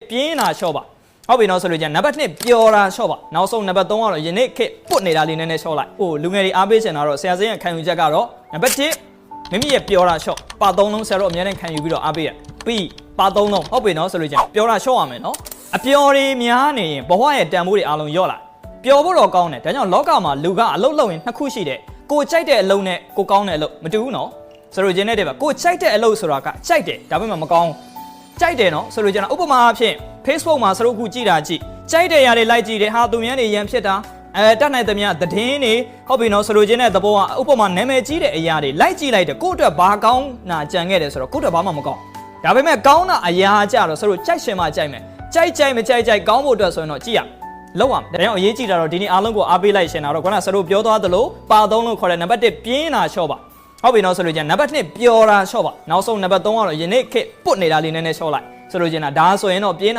ပြင်းတာလျှော့ပါဟုတ်ပြီနော်ဆိုလို့ကျနံပါတ်2ပျော်တာလျှော့ပါနောက်ဆုံးနံပါတ်3ကတော့ယနေ့ခေတ်ပုတ်နေတာလေးနည်းနည်းလျှော့လိုက်ဟိုလူငယ်တွေအားပေးချင်တာတော့ဆရာစင်းရဲ့ခံယူချက်ကတော့နံပါတ်1မိမိရဲ့ပျော်တာလျှော့ပါ3လုံးဆရာတို့အများနဲ့ခံယူပြီးတော့အားပေးရပြီးပါ3လုံးဟုတ်ပြီနော်ဆိုလို့ကျပျော်တာလျှော့ရမယ်နော်အပျော်တွေများနေရင်ဘဝရဲ့တန်ဖိုးတွေအားလုံးလျော့လာပျော်ဖို့တော့ကောင်းတယ်ဒါကြောင့်လောကမှာလူကအလုပ်လုပ်ရင်နှစ်ခုရှိတယ်ကိုကြိုက်တဲ့အလုပ်နဲ့ကိုကောင်းတဲ့အလုပ်မတူဘူးနော်ဆိုလို့ချင်းနဲ့တည်းပါကိုကြိုက်တဲ့အလုပ်ဆိုတာကကြိုက်တယ်ဒါပေမဲ့မကောင်းကြိုက်တယ်နော်ဆိုလို့ကျန်ဥပမာအဖြစ် Facebook မှာစရုပ်ခုကြည့်တာကြည့်ကြိုက်တဲ့ຢာတွေလိုက်ကြည့်တယ်ဟာသူများတွေရန်ဖြစ်တာတတ်နိုင်သမျှသတင်းတွေဟုတ်ပြီနော်ဆိုလို့ချင်းတဲ့သဘောကဥပမာနာမည်ကြီးတဲ့အရာတွေလိုက်ကြည့်လိုက်တယ်ကိုယ့်အတွက်ဘာကောင်းနာကြံခဲ့တယ်ဆိုတော့ကိုယ့်အတွက်ဘာမှမကောင်းဒါပေမဲ့ကောင်းတာအရာကြတော့ဆိုလို့ကြိုက်ရှင်မှကြိုက်မယ်ကြိုက်မကြိုက်ကောင်းဖို့အတွက်ဆိုရင်တော့ကြည့်ရလောက်အောင်ဒါကြောင့်အရေးကြီးတာတော့ဒီနေ့အားလုံးကိုအားပေးလိုက်ရှင်တာတော့ခုနကစရုပ်ပြောသွားသလိုပါ3လို့ခေါ်တဲ့နံပါတ်1ပြင်းတာလျှော့ပါဟုတ်ပြီနော်ဆိုလို့ချင်းနံပါတ်2ပျော်တာလျှော့ပါနောက်ဆုံးနံပါတ်3ကတော့ယနေ့ခေတ်ပုတ်နေတာလေးနည်းနည်းလျှော့လိုက်ဆိုလို့ချင်းဒါဆိုရင်တော့ပြင်း